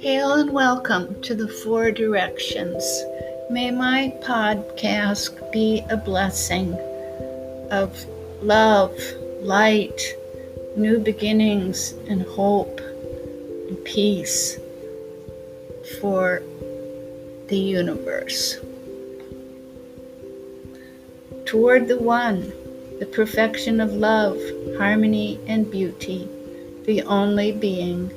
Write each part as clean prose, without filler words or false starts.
Hail and welcome to the Four Directions. May my podcast be a blessing of love, light, new beginnings, and hope and peace for the universe. Toward the One, the perfection of love, harmony, and beauty, the only being,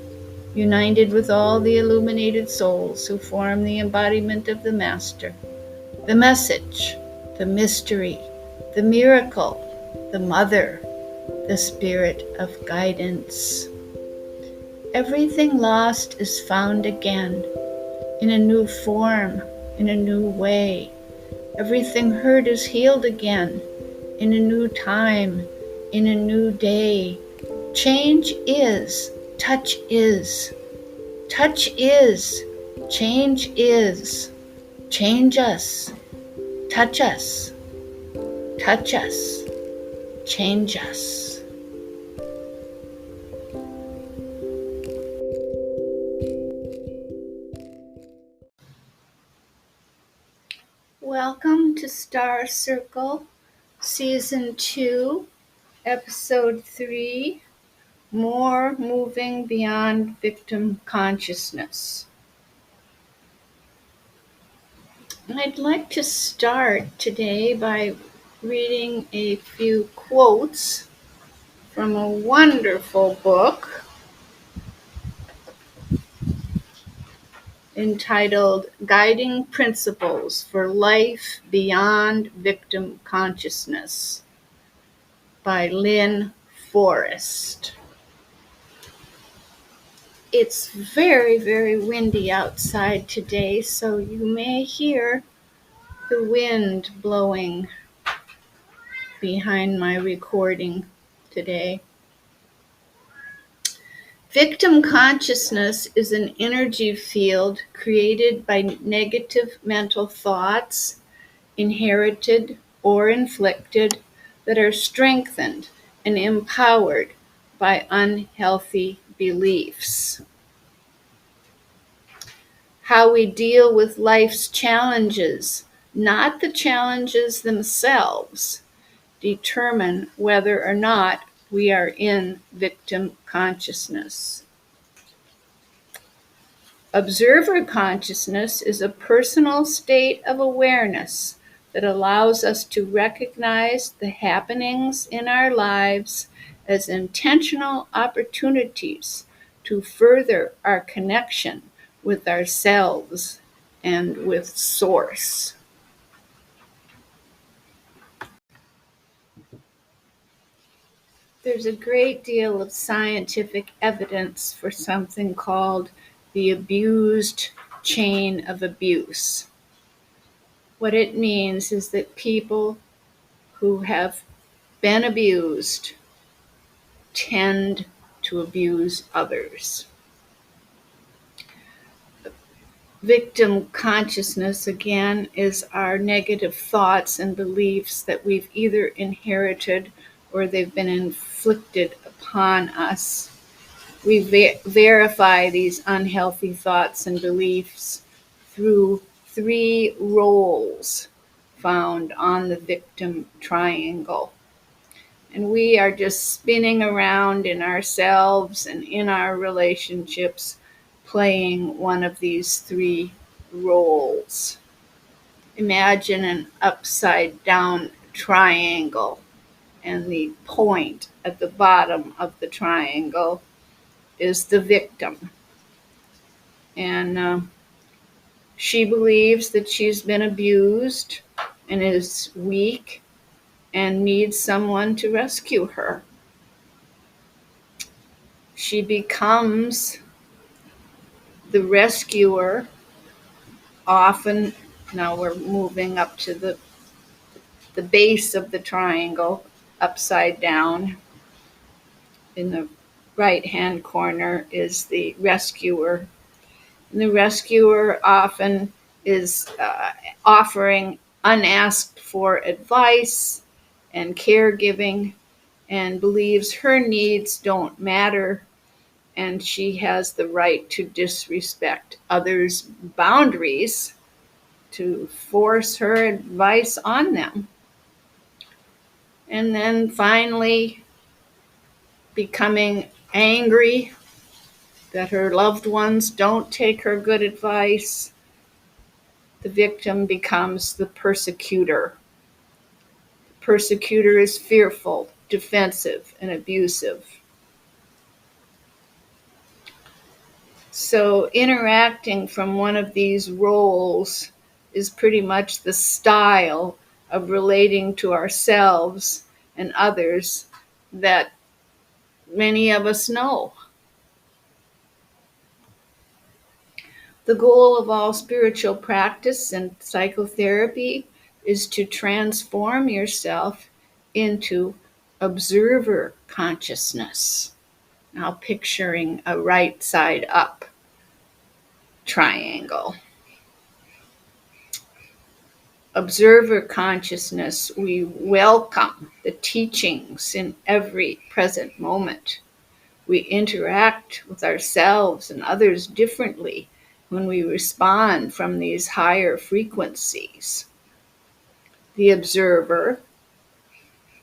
united with all the illuminated souls who form the embodiment of the Master, the message, the mystery, the miracle, the Mother, the Spirit of guidance. Everything lost is found again, in a new form, in a new way. Everything hurt is healed again, in a new time, in a new day. Change is, touch is. Touch is, change is. Change us, touch us, touch us, change us. Welcome to Star Circle, Season 2, Episode 3, More Moving Beyond Victim Consciousness. I'd like to start today by reading a few quotes from a wonderful book entitled Guiding Principles for Life Beyond Victim Consciousness by Lynne, Forrest. It's very, very windy outside today, so you may hear the wind blowing behind my recording today. Victim consciousness is an energy field created by negative mental thoughts, inherited or inflicted, that are strengthened and empowered by unhealthy beliefs. How we deal with life's challenges, not the challenges themselves, determine whether or not we are in victim consciousness. Observer consciousness is a personal state of awareness that allows us to recognize the happenings in our lives as intentional opportunities to further our connection with ourselves and with Source. There's a great deal of scientific evidence for something called the abused chain of abuse. What it means is that people who have been abused tend to abuse others. Victim consciousness, again, is our negative thoughts and beliefs that we've either inherited or they've been inflicted upon us. We verify these unhealthy thoughts and beliefs through 3 roles found on the victim triangle. And we are just spinning around in ourselves and in our relationships, playing one of these 3 roles. Imagine an upside down triangle, and the point at the bottom of the triangle is the victim. And she believes that she's been abused and is weak and needs someone to rescue her. She becomes the rescuer often. Now we're moving up to the base of the triangle, upside down. In the right-hand corner is the rescuer. And the rescuer often is offering unasked for advice and caregiving, and believes her needs don't matter and she has the right to disrespect others' boundaries, to force her advice on them. And then finally becoming angry that her loved ones don't take her good advice, the victim becomes the persecutor. The persecutor is fearful, defensive, and abusive. So interacting from one of these roles is pretty much the style of relating to ourselves and others that many of us know. The goal of all spiritual practice and psychotherapy is to transform yourself into observer consciousness. Now picturing a right side up triangle. Observer consciousness, we welcome the teachings in every present moment. We interact with ourselves and others differently when we respond from these higher frequencies. The observer,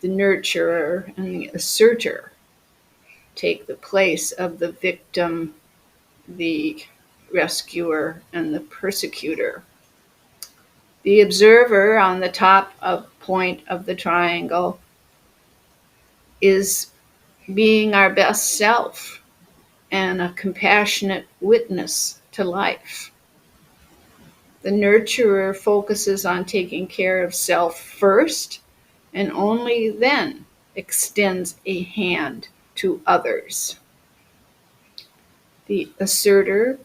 the nurturer, and the asserter take the place of the victim, the rescuer, and the persecutor. The observer on the top point of the triangle is being our best self and a compassionate witness to life. The nurturer focuses on taking care of self first and only then extends a hand to others. The asserter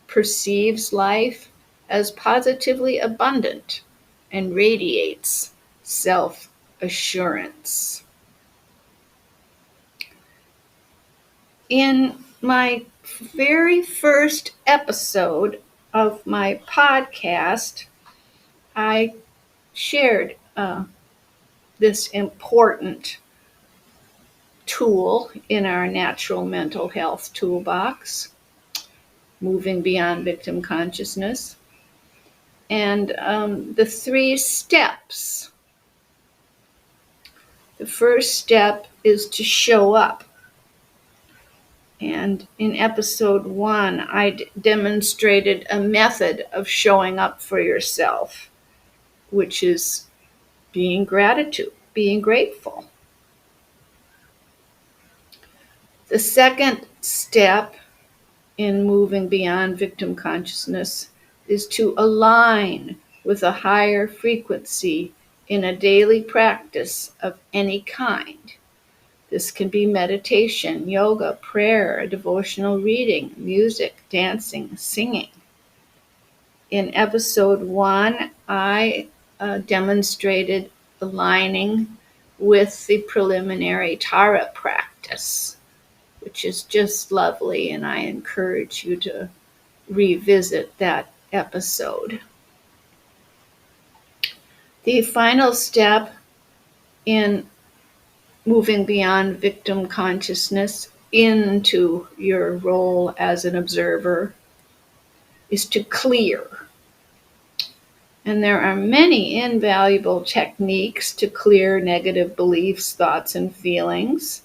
perceives life as positively abundant and radiates self-assurance. In my very first episode of my podcast, I shared this important tool in our natural mental health toolbox, moving beyond victim consciousness, and the 3 steps. The first step is to show up. And in episode 1, I demonstrated a method of showing up for yourself, which is being grateful. The second step in moving beyond victim consciousness is to align with a higher frequency in a daily practice of any kind. This can be meditation, yoga, prayer, devotional reading, music, dancing, singing. In episode 1, I demonstrated aligning with the preliminary Tara practice, which is just lovely, and I encourage you to revisit that episode. The final step in moving beyond victim consciousness into your role as an observer is to clear. And there are many invaluable techniques to clear negative beliefs, thoughts, and feelings.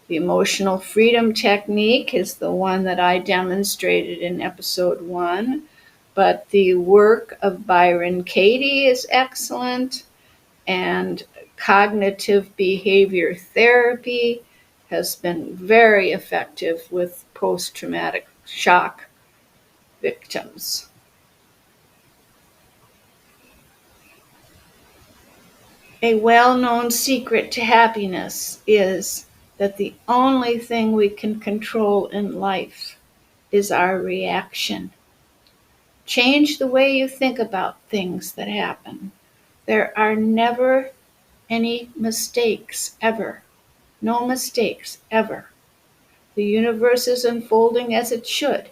The emotional freedom technique is the one that I demonstrated in episode 1, but the work of Byron Katie is excellent, and cognitive behavior therapy has been very effective with post-traumatic shock victims. A well-known secret to happiness is that the only thing we can control in life is our reaction. Change the way you think about things that happen. There are never any mistakes, ever. No mistakes, ever. The universe is unfolding as it should.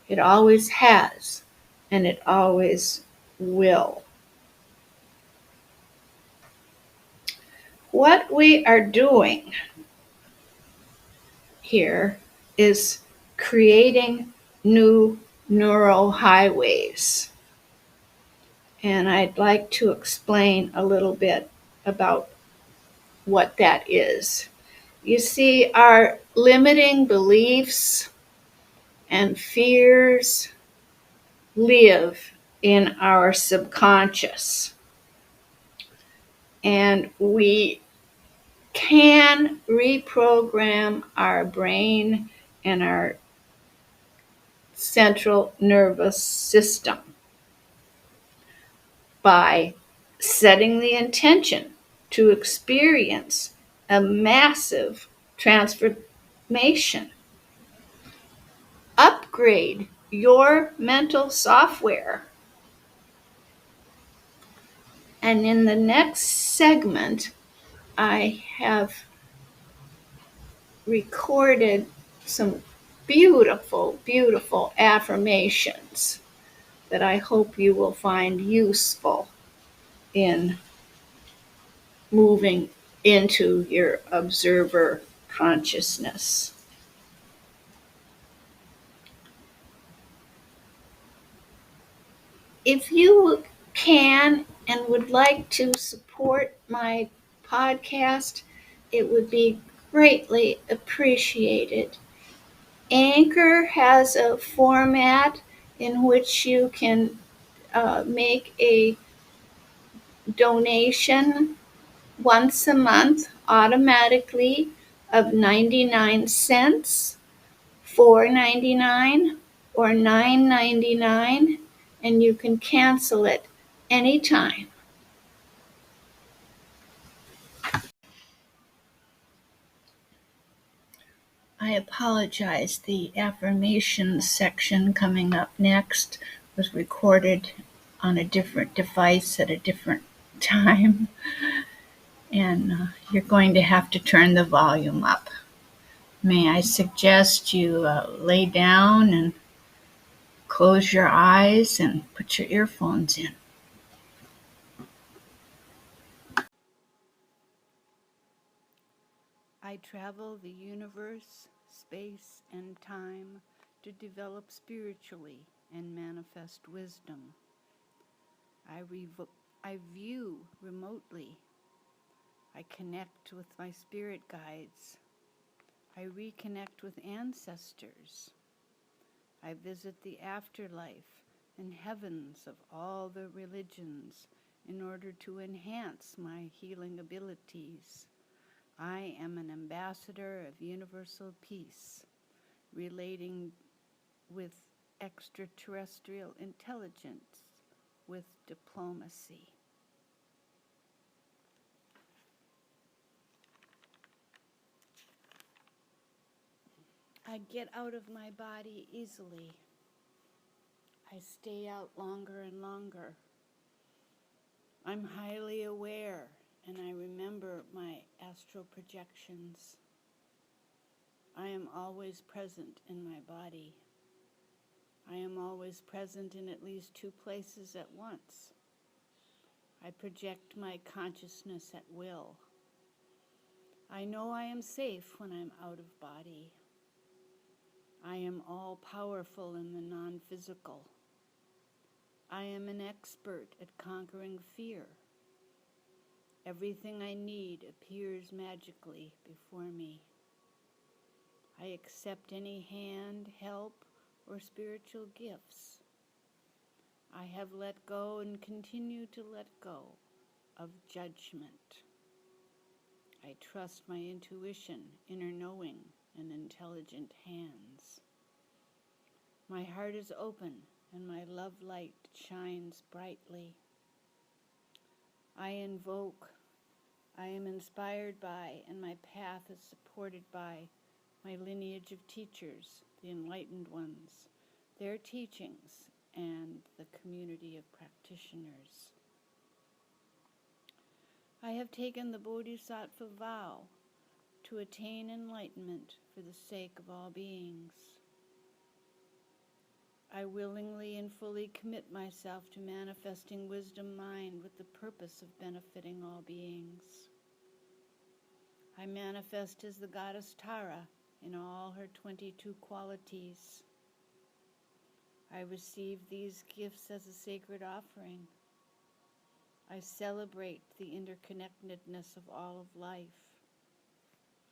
It always has, and it always will. What we are doing here is creating new neural highways. And I'd like to explain a little bit about what that is. You see, our limiting beliefs and fears live in our subconscious. And we can reprogram our brain and our central nervous system by setting the intention to experience a massive transformation. Upgrade your mental software. And in the next segment, I have recorded some beautiful, beautiful affirmations that I hope you will find useful in moving into your observer consciousness. If you can and would like to support my podcast, it would be greatly appreciated. Anchor has a format in which you can make a donation once a month automatically of 99 cents, $4.99, or $9.99, and you can cancel it anytime. I apologize. The affirmations section coming up next was recorded on a different device at a different time, and you're going to have to turn the volume up. May I suggest you lay down and close your eyes and put your earphones in. I travel the universe, space, and time to develop spiritually and manifest wisdom. I view remotely. I connect with my spirit guides. I reconnect with ancestors. I visit the afterlife and heavens of all the religions in order to enhance my healing abilities. I am an ambassador of universal peace, relating with extraterrestrial intelligence with diplomacy. I get out of my body easily. I stay out longer and longer. I'm highly aware, and I remember my astral projections. I am always present in my body. I am always present in at least 2 places at once. I project my consciousness at will. I know I am safe when I'm out of body. I am all-powerful in the non-physical. I am an expert at conquering fear. Everything I need appears magically before me. I accept any hand, help, or spiritual gifts. I have let go and continue to let go of judgment. I trust my intuition, inner knowing, and intelligent hands. My heart is open and my love light shines brightly. I am inspired by, and my path is supported by my lineage of teachers, the enlightened ones, their teachings, and the community of practitioners. I have taken the Bodhisattva vow to attain enlightenment for the sake of all beings. I willingly and fully commit myself to manifesting wisdom mind with the purpose of benefiting all beings. I manifest as the goddess Tara in all her 22 qualities. I receive these gifts as a sacred offering. I celebrate the interconnectedness of all of life.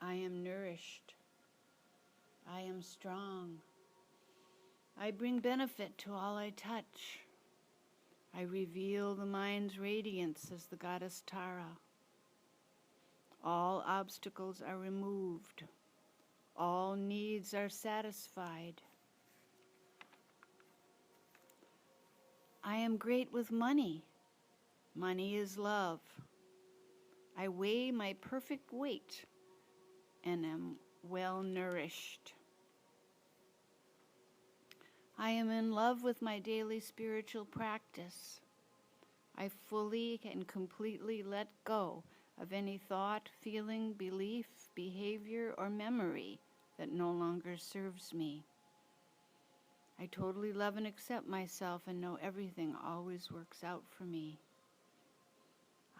I am nourished. I am strong. I bring benefit to all I touch. I reveal the mind's radiance as the goddess Tara. All obstacles are removed. All needs are satisfied. I am great with money. Money is love. I weigh my perfect weight and am well nourished. I am in love with my daily spiritual practice. I fully and completely let go of any thought, feeling, belief, behavior, or memory that no longer serves me. I totally love and accept myself and know everything always works out for me.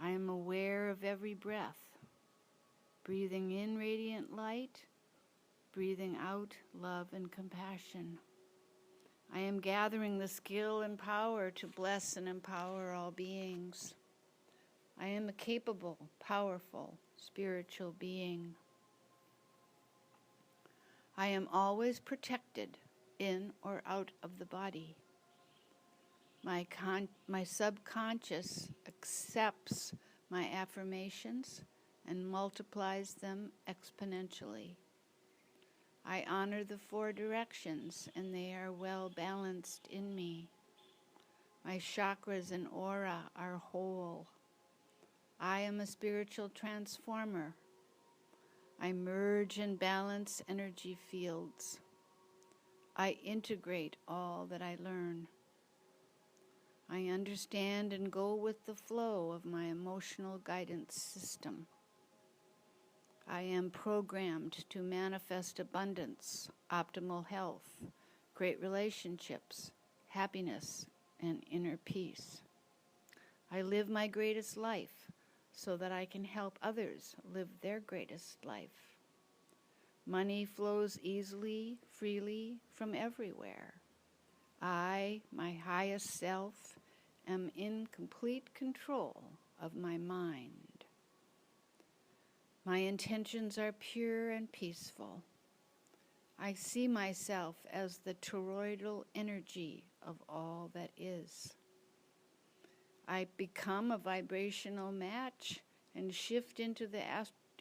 I am aware of every breath, breathing in radiant light, breathing out love and compassion. I am gathering the skill and power to bless and empower all beings. I am a capable, powerful, spiritual being. I am always protected in or out of the body. My subconscious accepts my affirmations and multiplies them exponentially. I honor the 4 directions, and they are well balanced in me. My chakras and aura are whole. I am a spiritual transformer. I merge and balance energy fields. I integrate all that I learn. I understand and go with the flow of my emotional guidance system. I am programmed to manifest abundance, optimal health, great relationships, happiness, and inner peace. I live my greatest life so that I can help others live their greatest life. Money flows easily, freely from everywhere. I, my highest self, am in complete control of my mind. My intentions are pure and peaceful. I see myself as the toroidal energy of all that is. I become a vibrational match and shift into the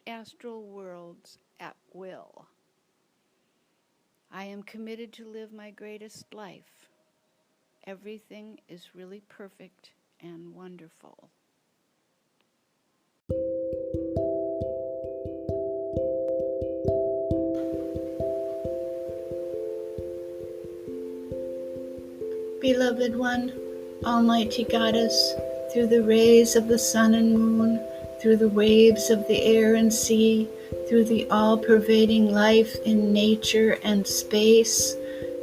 astral worlds at will. I am committed to live my greatest life. Everything is really perfect and wonderful. Beloved one, Almighty Goddess, through the rays of the sun and moon, through the waves of the air and sea, through the all-pervading life in nature and space,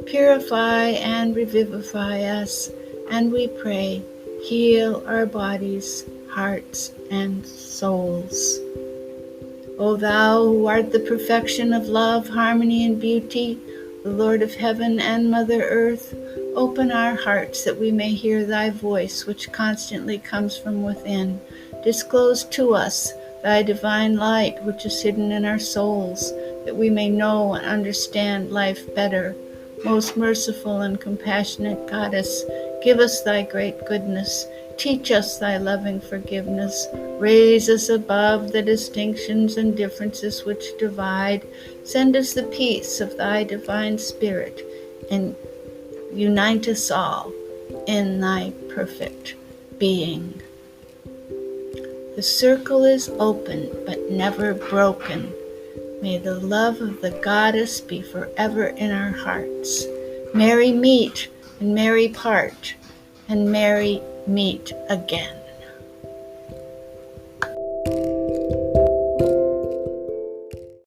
purify and revivify us, and we pray, heal our bodies, hearts, and souls. O thou who art the perfection of love, harmony, and beauty, the Lord of heaven and Mother Earth, open our hearts that we may hear thy voice, which constantly comes from within. Disclose to us thy divine light, which is hidden in our souls, that we may know and understand life better. Most merciful and compassionate Goddess, give us thy great goodness. Teach us thy loving forgiveness. Raise us above the distinctions and differences which divide. Send us the peace of thy divine Spirit, and unite us all in thy perfect being. The circle is open but never broken. May the love of the Goddess be forever in our hearts. Merry meet and merry part, and merry meet again.